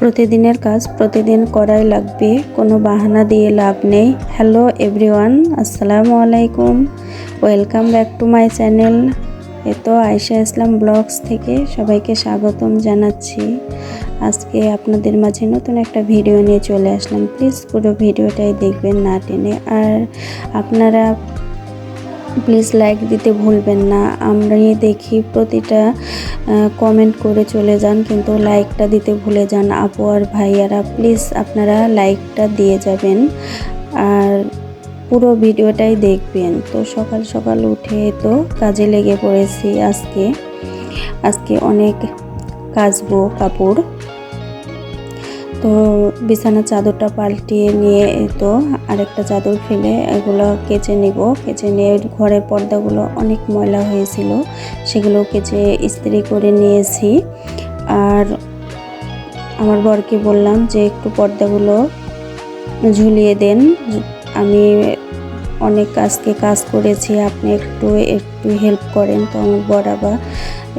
প্রতিদিনের কাজ প্রতিদিন করাই লাগবে, কোনো বাহানা দিয়ে লাভ নেই। হ্যালো এভরিওয়ান, আসসালামু আলাইকুম, welcome back to my channel. তো আয়েশা ইসলাম ব্লগস থেকে সবাইকে স্বাগতম জানাচ্ছি। আজকে আপনাদের মাঝে নতুন একটা ভিডিও নিয়ে চলে আসলাম। প্লিজ পুরো ভিডিওটাই দেখবেন না টেনে, আর আপনারা প্লিজ লাইক দিতে ভুলবেন না। আমরা দেখি প্রতিটা কমেন্ট করে চলে যান, কিন্তু লাইকটা দিতে ভুলে যান আপু আর ভাইয়ারা। প্লিজ আপনারা লাইকটা দিয়ে যাবেন আর পুরো ভিডিওটাই দেখবেন। তো সকাল সকাল উঠে তো কাজে লেগে পড়েছি। আজকে অনেক কাচবো কাপড়। তো বিছানার চাদরটা পাল্টিয়ে নিয়ে তো আরেকটা চাদর ফেলে এগুলো কেচে নিয়ে ঘরের পর্দাগুলো অনেক ময়লা হয়েছিল, সেগুলো কেচে ইস্ত্রি করে নিয়েছি। আর আমার বরকে বললাম যে একটু পর্দাগুলো ঝুলিয়ে দেন, আমি অনেক কাজ করেছি, আপনি একটু হেল্প করেন। তো আমার বর আবার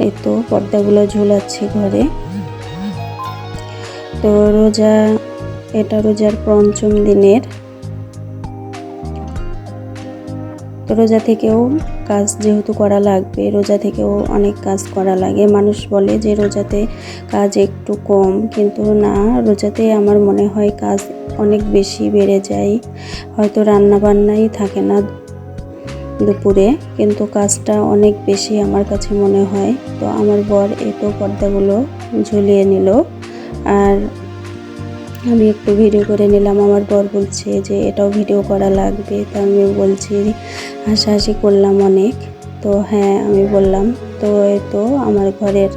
এই তো পর্দাগুলো ঝুলাচ্ছি ঘরে। তো এটা রোজার পঞ্চম দিনের। তো রোজা থেকেও কাজ যেহেতু করা লাগবে, রোজা থেকেও অনেক কাজ করা লাগে। মানুষ বলে যে রোজাতে কাজ একটু কম, কিন্তু না, রোজাতে আমার মনে হয় কাজ অনেক বেশি বেড়ে যায়। হয়তো রান্না বান্নাই থাকে না দুপুরে, কিন্তু কাজটা অনেক বেশি আমার কাছে মনে হয়। তো আমার বর এই তো পর্দাগুলো ঝুলিয়ে নিল, আর আমি একটু ভিডিও করে নিলাম। আমার বর বলছে যে এটাও ভিডিও করা লাগবে, তো আমি বলছি, হাসাহাসি করলাম অনেক। তো হ্যাঁ, আমি বললাম। তো এই তো আমার ঘরের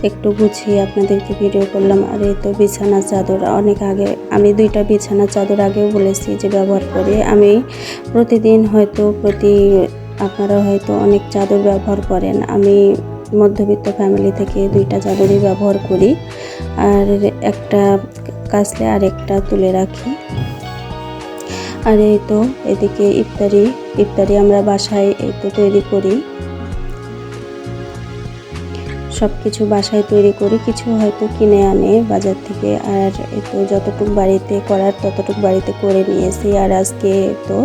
একটু গুছিয়ে আপনাদেরকে ভিডিও করলাম। আর এই তো বিছানা চাদর, অনেক আগে আমি 2টা বিছানা চাদর আগেও বলেছি যে ব্যবহার করি আমি প্রতিদিন। আপনারা হয়তো অনেক চাদর ব্যবহার করেন, আমি মধ্যবিত্ত ফ্যামিলি থেকে 2টা চাদরই ব্যবহার করি, আর একটা কাচলে আর একটা তুলে রাখি। আর এই তো এদিকে ইফতারি আমরা বাসায় এই তো তৈরি করি, সব কিছু বাসায় তৈরি করি, কিছু হয়তো কিনে আনে বাজার থেকে। আর এই তো যতটুকু বাড়িতে করার ততটুকু বাড়িতে করে নিয়েছি। আর আজকে তো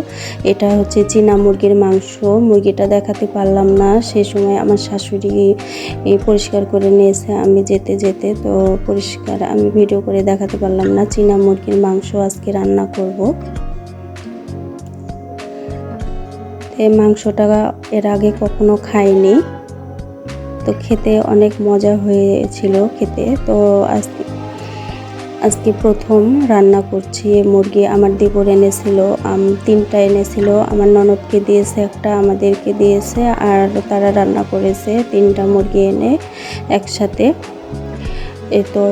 এটা হচ্ছে চীনা মুরগির মাংস। মুরগিটা দেখাতে পারলাম না, সেই সময় আমার শাশুড়ি পরিষ্কার করে নিয়েছে, আমি যেতে তো আমি ভিডিও করে দেখাতে পারলাম না। চীনা মুরগির মাংস আজকে রান্না করব। এই মাংসটা এর আগে কখনো খাইনি, তো খেতে অনেক মজা হয়েছিল খেতে। তো আজকে প্রথম রান্না করছি মুরগি। আমার দেবর এনেছিল, 3টা এনেছিল, আমার ননদকে দিয়েছে একটা, আমাদেরকে দিয়েছে, আর তারা রান্না করেছে 3টা মুরগি এনে একসাথে। এই তো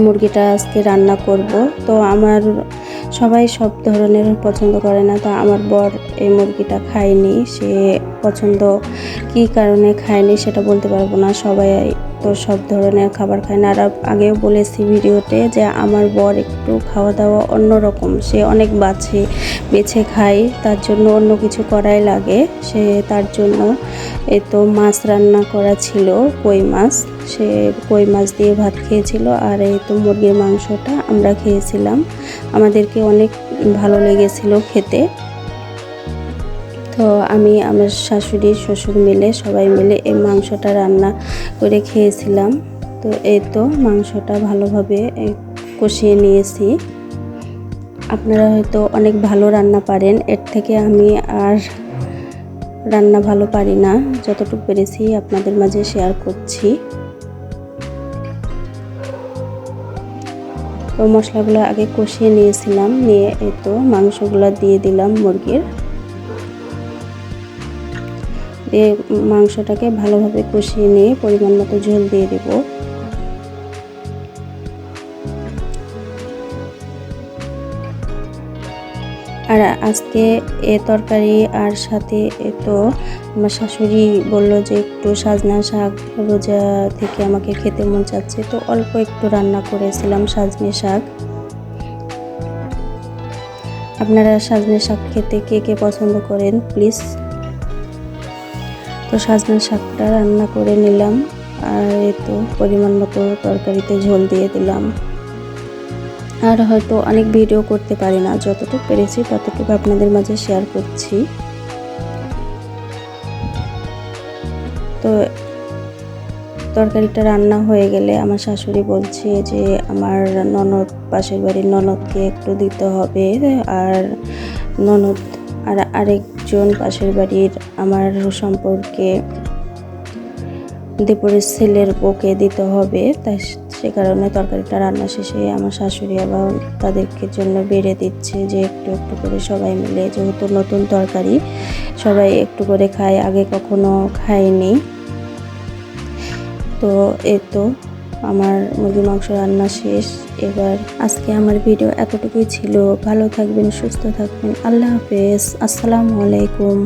মুরগিটা আজকে রান্না করব। তো আমার সবাই সব ধরনের পছন্দ করে না, তো আমার বর এই মুরগিটা খায়নি। সে পছন্দ কী কারণে খায়নি সেটা বলতে পারবো না, সবাই তো সব ধরনের খাবার খায় না। আর আগেও বলেছি ভিডিওতে যে আমার বর একটু খাওয়া দাওয়া অন্যরকম, সে অনেক বেছে খায়, তার জন্য অন্য কিছু করাই লাগে। তার জন্য এই তো মাছ রান্না করা ছিল, কই মাছ, সে কই মাছ দিয়ে ভাত খেয়েছিল। আর এই তো মুরগির মাংসটা আমরা খেয়েছিলাম, আমাদেরকে অনেক ভালো লেগেছিল খেতে। তো আমি আমার শাশুড়ি শ্বশুর মিলে সবাই মিলে এই মাংসটা রান্না করে খেয়েছিলাম। তো এই তো মাংসটা ভালোভাবে কষিয়ে নিয়েছি। আপনারা হয়তো অনেক ভালো রান্না পারেন, এর থেকে আমি আর রান্না ভালো পারি না, যতটুকু পেরেছি আপনাদের মাঝে শেয়ার করছি। তো মশলাগুলো আগে কষিয়ে নিয়েছিলাম, নিয়ে এই তো মাংসগুলো দিয়ে দিলাম মুরগির। মাংসটাকে ভালোভাবে কষিয়ে নিয়ে পরিমাণ মতো ঝোল দিয়ে দেব। আর আজকে তরকারি আর সাথে তো আমার শাশুড়ি বললো যে একটু সাজনা শাক, রোজা থেকে আমাকে খেতে মন চাচ্ছে, তো অল্প একটু রান্না করেছিলাম সাজনে শাক। আপনারা সাজনে শাক খেতে কে পছন্দ করেন প্লিজ। তো সাজনা শাকটা রান্না করে নিলাম, আর এই তো পরিমাণ মতো তরকারিতে ঝোল দিয়ে দিলাম। আর হয়তো অনেক ভিডিও করতে পারি না, যতটুকু পেরেছি ততটুকু আপনাদের মাঝে শেয়ার করছি। তো তরকারিটা রান্না হয়ে গেলে আমার শাশুড়ি বলছে যে আমার ননদ, পাশের বাড়ির ননদকে একটু দিতে হবে, আর ননদ আর আরেকজন পাশের বাড়ির আমার সম্পর্কে দুপুরের ছেলের বউকে দিতে হবে। তাই সে কারণে তরকারিটা রান্না শেষে আমার শাশুড়ি আবার তাদেরকে জন্য বেড়ে দিচ্ছে যে একটু একটু করে সবাই মিলে, যেহেতু নতুন তরকারি সবাই একটু করে খায়, আগে কখনো খায়নি। তো এই তো আমার মুরগির মাংস রান্না শেষ। এবার আজকে আমার ভিডিও এতটুকুই ছিল। ভালো থাকবেন, সুস্থ থাকবেন। আল্লাহ হাফেজ, আসসালামু আলাইকুম।